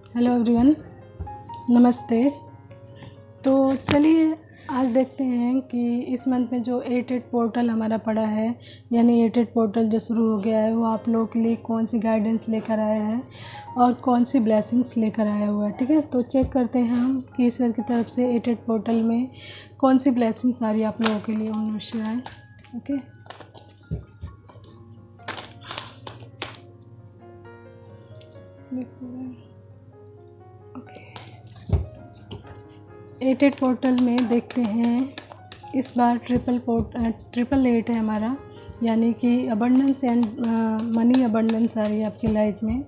Hello everyone, नमस्ते। तो चलिए आज देखते हैं कि इस मंथ में जो 88 पोर्टल हमारा पड़ा है, यानी 88 पोर्टल जो शुरू हो गया है, वो आप लोगों के लिए कौन सी गाइडेंस लेकर आया है और कौन सी ब्लेसिंग्स लेकर आया हुआ है। ठीक है, तो चेक करते हैं हम कि ईश्वर की तरफ से 88 पोर्टल में कौन सी ब्लेसिंग्स आ रही है आप लोगों के लिए। ओम नमः शिवाय। ओके, 88 पोर्टल में देखते हैं इस बार ट्रिपल 8 है हमारा, यानी कि अबंडेंस एंड मनी अबंडेंस आ रही है आपकी लाइफ में।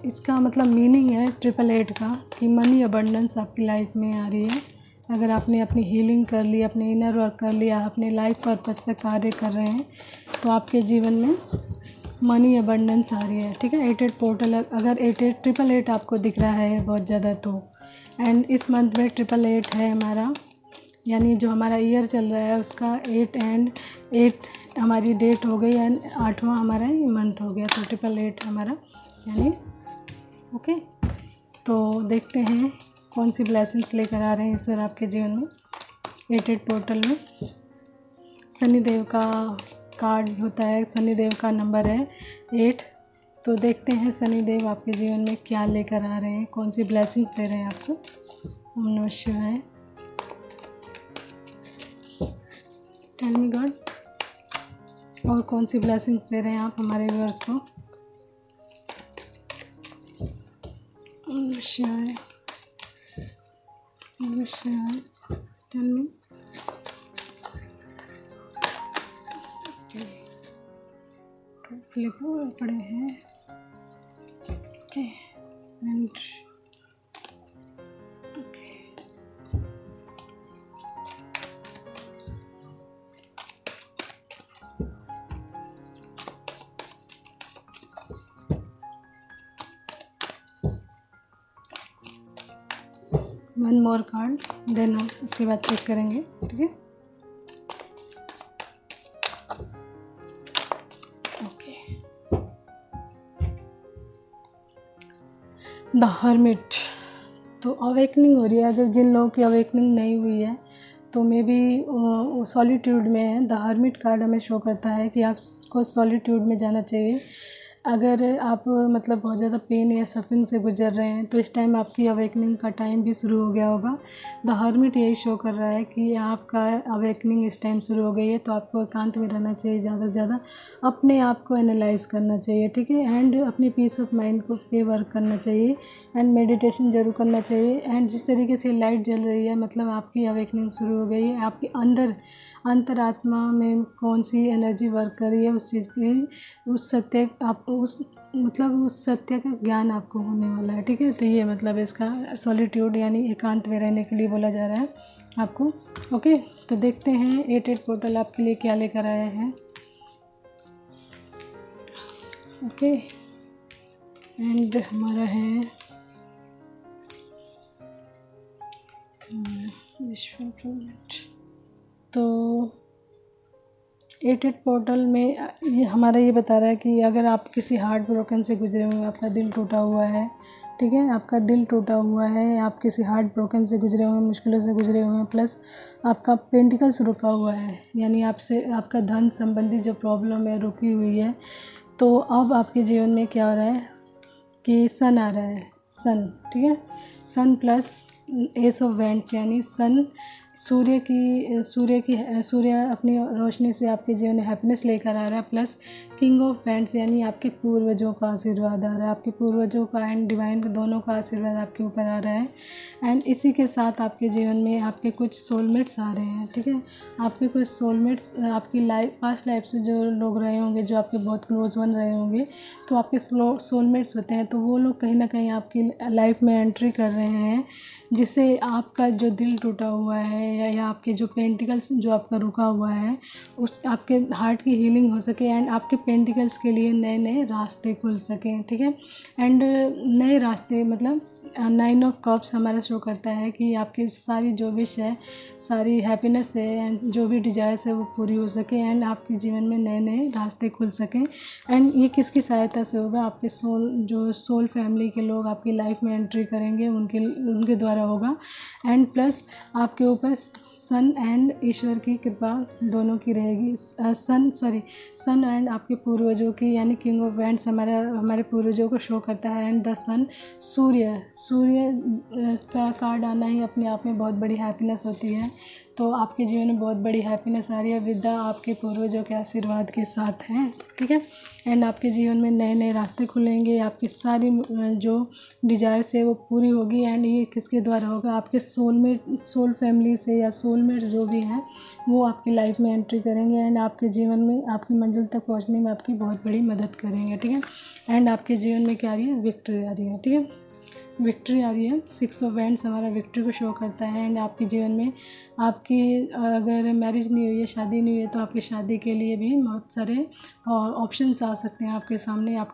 इसका मतलब मीनिंग है ट्रिपल 8 का कि मनी अबंडेंस आपकी लाइफ में आ रही है। अगर आपने अपनी हीलिंग कर ली, अपने इनर वर्क कर लिया, अपने लाइफ पर्पस पे कार्य कर रहे हैं, तो आपके जीवन में मनी अबंडेंस आ रही है। ठीक है, 88 पोर्टल अगर 88 ट्रिपल 8 आपको दिख रहा है बहुत ज़्यादा तो, एंड इस मंथ में ट्रिपल 8 है हमारा, यानी जो हमारा ईयर चल रहा है उसका 8 एंड 8 हमारी डेट हो गई एंड 8वां हमारा ये मंथ हो गया, तो ट्रिपल 8 हमारा यानी ओके। तो देखते हैं कौन सी ब्लेसिंग्स लेकर आ रहे हैं ईश्वर आपके जीवन में 88 पोर्टल में। शनिदेव का कार्ड होता है, शनिदेव का नंबर है 8। तो देखते हैं शनिदेव आपके जीवन में क्या लेकर आ रहे हैं, कौन सी ब्लेसिंग्स दे रहे हैं आपको। ओम नमः शिवाय। टेल मी गॉड, और कौन सी ब्लेसिंग्स दे रहे हैं आप हमारे व्यूअर्स को। ओम नमः शिवाय, ओम नमः शिवाय। Tell me. फ्लिप पड़े हैं okay and okay. One more card, then हम उसके बाद चेक करेंगे। ठीक है, ओके। The hermit. तो अवेकनिंग हो रही है, अगर जिन लोगों की अवेकनिंग नहीं हुई है तो मे बी सॉलिट्यूड में है। द हर्मिट कार्ड हमें शो करता है कि आपको सॉलिट्यूड में जाना चाहिए। अगर आप मतलब बहुत ज़्यादा पेन या सफरिंग से गुजर रहे हैं तो इस टाइम आपकी अवेकनिंग का टाइम भी शुरू हो गया होगा। द हर्मिट यही शो कर रहा है कि आपका अवेकनिंग इस टाइम शुरू हो गई है, तो आपको एकांत में रहना चाहिए, ज़्यादा से ज़्यादा अपने आप को एनालाइज करना चाहिए। ठीक है, एंड अपनी पीस ऑफ माइंड को पे वर्क करना चाहिए एंड मेडिटेशन ज़रूर करना चाहिए। एंड जिस तरीके से लाइट जल रही है, मतलब आपकी अवेकनिंग शुरू हो गई है। आपके अंदर अंतरात्मा में कौन सी एनर्जी वर्क कर रही है, उस चीज़ की उस सत्य आप उस मतलब उस सत्य का ज्ञान आपको होने वाला है। ठीक है, तो ये मतलब इसका सॉलिट्यूड यानी एकांत में रहने के लिए बोला जा रहा है आपको। ओके, तो देखते हैं 88 पोर्टल आपके लिए क्या लेकर आया है। ओके, एंड हमारा है विश्व प्रोजेक्ट। तो 88 पोर्टल में ये हमारा ये बता रहा है कि अगर आप किसी हार्ट ब्रोकन से गुजरे हुए हैं, आपका दिल टूटा हुआ है, ठीक है, आपका दिल टूटा हुआ है, आप किसी हार्ट ब्रोकन से गुजरे हुए हैं, मुश्किलों से गुजरे हुए हैं, प्लस आपका पेंटिकल्स रुका हुआ है, यानी आपसे आपका धन संबंधी जो प्रॉब्लम है रुकी हुई है, तो अब आपके जीवन में क्या हो रहा है कि सन आ रहा है, सन। ठीक है, सन प्लस एस ऑफ वैंड्स, यानी सन सूर्य अपनी रोशनी से आपके जीवन में हैप्पीनेस लेकर आ रहा है, प्लस किंग ऑफ वैंड्स यानी आपके पूर्वजों का आशीर्वाद आ रहा है, आपके पूर्वजों का एंड डिवाइन दोनों का आशीर्वाद आपके ऊपर आ रहा है। एंड इसी के साथ आपके जीवन में आपके कुछ सोलमेट्स आ रहे हैं। ठीक है, आपके कुछ सोलमेट्स आपकी लाइफ पास्ट लाइफ से जो लोग रहे होंगे, जो आपके बहुत क्लोज वन रहे होंगे, तो आपके सोलमेट्स होते हैं, तो वो लोग कहीं ना कहीं आपकी लाइफ में एंट्री कर रहे हैं, जिससे आपका जो दिल टूटा हुआ है या आपके जो पेंटिकल्स जो आपका रुका हुआ है, उस आपके हार्ट की हीलिंग हो सके एंड आपके पेंटिकल्स के लिए नए नए रास्ते खुल सकें। ठीक है, एंड नए रास्ते मतलब 9 ऑफ कप्स हमारा शो करता है कि आपकी सारी जो विश है, सारी हैप्पीनेस है एंड जो भी डिज़ायर्स है वो पूरी हो सके एंड आपके जीवन में नए नए रास्ते खुल सकें। एंड ये किसकी सहायता से होगा? आपके सोल फैमिली के लोग आपकी लाइफ में एंट्री करेंगे, उनके द्वारा होगा। एंड प्लस आपके ऊपर सन एंड ईश्वर की कृपा दोनों की रहेगी। सन एंड आपके पूर्वजों की, यानी किंग ऑफ वैंड्स हमारे पूर्वजों को शो करता है। एंड द सन, सूर्य का कार्ड आना ही अपने आप में बहुत बड़ी हैप्पीनेस होती है। तो आपके जीवन में बहुत बड़ी हैप्पीनेस आ रही है, विद्या आपके पूर्वजों के आशीर्वाद के साथ हैं, ठीक है। एंड आपके जीवन में नए नए रास्ते खुलेंगे, आपकी सारी जो डिज़ायर्स है वो पूरी होगी। एंड ये किसके द्वारा होगा? आपके सोल फैमिली से या सोलमेट्स जो भी हैं वो आपकी लाइफ में एंट्री करेंगे एंड आपके जीवन में आपकी मंजिल तक पहुंचने में आपकी बहुत बड़ी मदद करेंगे, ठीक है। एंड आपके जीवन में क्या आ रही है? विक्ट्री आ रही है, ठीक है, विक्ट्री आ रही है। 6 ऑफ वैंड्स हमारा विक्ट्री को शो करता है। एंड आपके जीवन में आपकी अगर मैरिज नहीं हुई है, शादी नहीं हुई है, तो आपकी शादी के लिए भी बहुत सारे ऑप्शंस आ सकते हैं आपके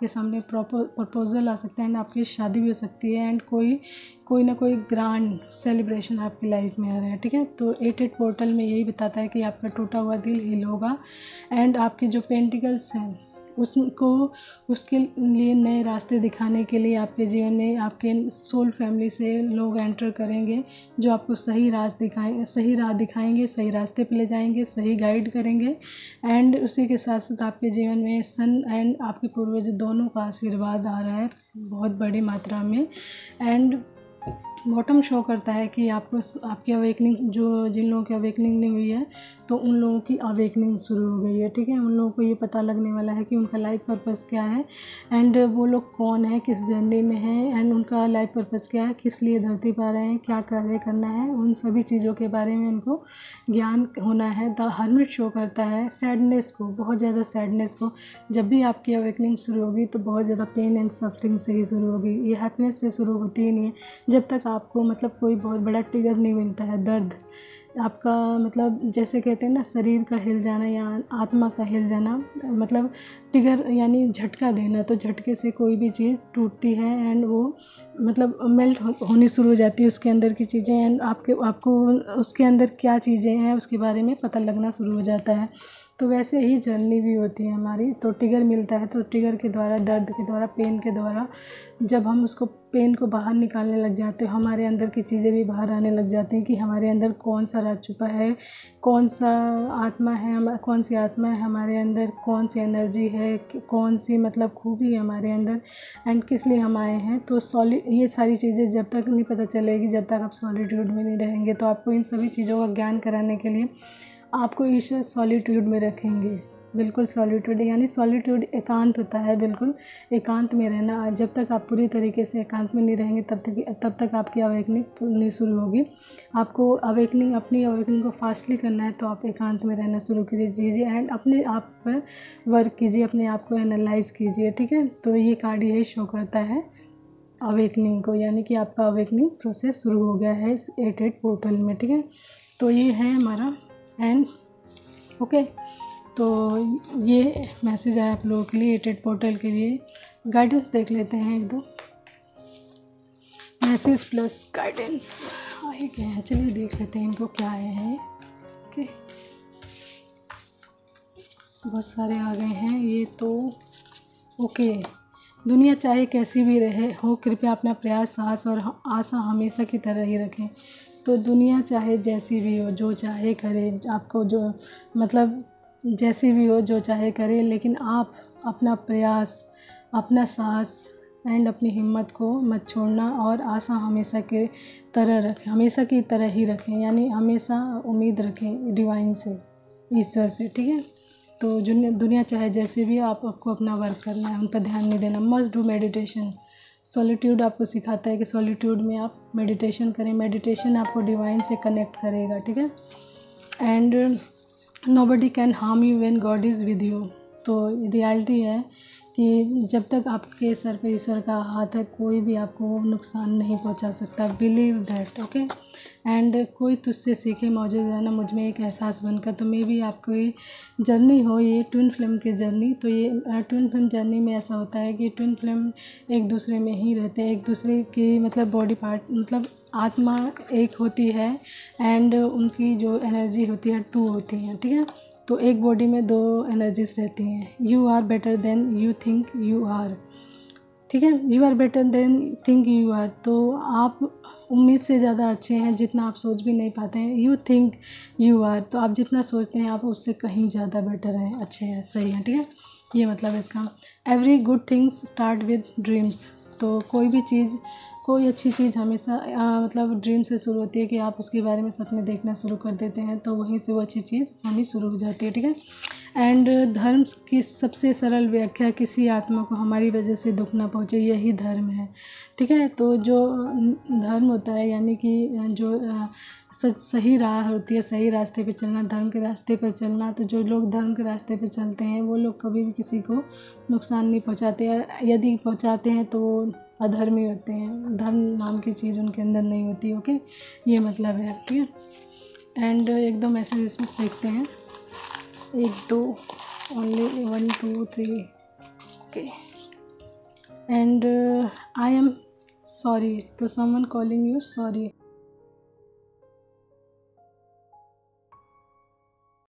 सामने प्रपोजल आ सकते हैं एंड आपकी शादी भी हो सकती है। एंड कोई ना कोई ग्रैंड सेलिब्रेशन आपकी लाइफ में आ रहा है, ठीक है। तो 8 पोर्टल में यही बताता है कि आपका टूटा हुआ दिल हील होगा एंड आपके जो पेंटिकल्स हैं उसके लिए नए रास्ते दिखाने के लिए आपके जीवन में आपके सोल फैमिली से लोग एंटर करेंगे जो आपको सही राह दिखाएंगे, सही रास्ते पे ले जाएंगे, सही गाइड करेंगे। एंड उसी के साथ साथ आपके जीवन में सन एंड आपके पूर्वज दोनों का आशीर्वाद आ रहा है बहुत बड़ी मात्रा में। एंड बॉटम शो करता है कि आपकी अवेकनिंग, जिन लोगों की अवेकनिंग नहीं हुई है तो उन लोगों की अवेकनिंग शुरू हो गई है, ठीक है। उन लोगों को ये पता लगने वाला है कि उनका लाइफ पर्पस क्या है एंड वो लोग कौन है, किस जर्नी में हैं एंड उनका लाइफ पर्पस क्या है, किस लिए धरती पर आ रहे हैं, क्या कार्य करना है, उन सभी चीज़ों के बारे में उनको ज्ञान होना है। द हर्मिट शो करता है सैडनेस को, बहुत ज़्यादा सैडनेस को। जब भी आपकी अवेकनिंग शुरू होगी तो बहुत ज़्यादा पेन एंड सफरिंग से ही शुरू होगी, ये हैप्पीनेस से शुरू होती ही नहीं है जब तक आपको मतलब कोई बहुत बड़ा ट्रिगर नहीं मिलता है। दर्द आपका मतलब जैसे कहते हैं ना, शरीर का हिल जाना या आत्मा का हिल जाना, मतलब ट्रिगर यानी झटका देना। तो झटके से कोई भी चीज़ टूटती है एंड वो मतलब मेल्ट होनी शुरू हो जाती है उसके अंदर की चीज़ें एंड आपको उसके अंदर क्या चीज़ें हैं उसके बारे में पता लगना शुरू हो जाता है। तो वैसे ही जर्नी भी होती है हमारी। तो ट्रिगर मिलता है तो ट्रिगर के द्वारा, दर्द के द्वारा, पेन के द्वारा जब हम उसको पेन को बाहर निकालने लग जाते हैं, हमारे अंदर की चीज़ें भी बाहर आने लग जाती हैं कि हमारे अंदर कौन सा राज छुपा है, कौन सी आत्मा है हमारे अंदर, कौन सी एनर्जी है, कौन सी मतलब खूबी है हमारे अंदर एंड किस लिए हम आए हैं। तो ये सारी चीज़ें जब तक नहीं पता चलेगी, जब तक आप सॉलिट्यूड में नहीं रहेंगे, तो आपको इन सभी चीज़ों का ज्ञान कराने के लिए आपको ईश्वर सॉलिट्यूड में रखेंगे। बिल्कुल सॉलिट्यूड, यानी सॉलिट्यूड एकांत होता है, बिल्कुल एकांत में रहना। जब तक आप पूरी तरीके से एकांत में नहीं रहेंगे तब तक आपकी अवेकनिंग नहीं शुरू होगी। आपको अपनी अवेकनिंग को फास्टली करना है तो आप एकांत में रहना शुरू कीजिए एंड अपने आप पर वर्क कीजिए, अपने आप को एनालाइज कीजिए, ठीक है। तो ये कार्ड यही शो करता है अवेकनिंग को, यानी कि आपका अवेकनिंग प्रोसेस शुरू हो गया है इस 8 पोर्टल में, ठीक है। तो ये है हमारा एंड ओके। तो ये मैसेज आया आप लोगों के लिए 8 पोर्टल के लिए। गाइडेंस देख लेते हैं, एक दो मैसेज प्लस गाइडेंस आए गए हैं। चलिए देख लेते हैं इनको क्या आए हैं। ओके, बहुत सारे आ गए हैं ये तो। ओके, दुनिया चाहे कैसी भी रहे हो, कृपया अपना प्रयास, साहस और आशा हमेशा की तरह ही रखें। तो दुनिया चाहे जैसी भी हो, जो चाहे करे, आपको जो मतलब जैसी भी हो, जो चाहे करे, लेकिन आप अपना प्रयास, अपना साहस एंड अपनी हिम्मत को मत छोड़ना और आशा हमेशा की तरह ही रखें, यानी हमेशा उम्मीद रखें डिवाइन से, ईश्वर से, ठीक है। तो दुनिया चाहे जैसे भी हो, आपको अपना वर्क करना है, उन पर ध्यान नहीं देना। Must do meditation. सॉलिट्यूड आपको सिखाता है कि सॉलिट्यूड में आप मेडिटेशन करें। मेडिटेशन आपको डिवाइन से कनेक्ट करेगा, ठीक है। And nobody can harm you when God is with you. तो रियलिटी है कि जब तक आपके सर पे ईश्वर का हाथ है, कोई भी आपको नुकसान नहीं पहुंचा सकता। Believe that, okay. एंड कोई तुझसे सीखे मौजूद रहना मुझ में एक एहसास बनकर। तो मे भी आपकी जर्नी हो ये ट्विन फ्लेम की जर्नी। तो ये ट्विन फ्लेम जर्नी में ऐसा होता है कि ट्विन फ्लेम एक दूसरे में ही रहते हैं, एक दूसरे की मतलब बॉडी पार्ट मतलब आत्मा एक होती है एंड उनकी जो एनर्जी होती है 2 होती हैं, ठीक है। तो एक बॉडी में 2 एनर्जीज रहती हैं। You are better than you think you are, ठीक है। You are better than think you are. तो आप उम्मीद से ज़्यादा अच्छे हैं जितना आप सोच भी नहीं पाते हैं। यू थिंक यू आर, तो आप जितना सोचते हैं आप उससे कहीं ज़्यादा बेटर हैं, अच्छे हैं, सही हैं, ठीक है। ये मतलब है इसका। Every good things start with dreams. तो कोई अच्छी चीज़ हमेशा मतलब ड्रीम से शुरू होती है कि आप उसके बारे में सपने देखना शुरू कर देते हैं, तो वहीं से वो अच्छी चीज़ होनी शुरू हो जाती है, ठीक है। एंड धर्म की सबसे सरल व्याख्या, किसी आत्मा को हमारी वजह से दुख ना पहुँचे, यही धर्म है, ठीक है। तो जो धर्म होता है यानी कि जो सही राह होती है, सही रास्ते पे चलना, धर्म के रास्ते पर चलना। तो जो लोग धर्म के रास्ते पे चलते हैं वो लोग कभी भी किसी को नुकसान नहीं पहुंचाते, यदि पहुंचाते हैं तो वो अधर्मी होते हैं। धर्म नाम की चीज़ उनके अंदर नहीं होती, ओके। ये मतलब है, ठीक है। एंड एक दो मैसेज इसमें देखते हैं, 1 2 only 1 2 3, okay. And I am sorry, तो समवन कॉलिंग यू सॉरी।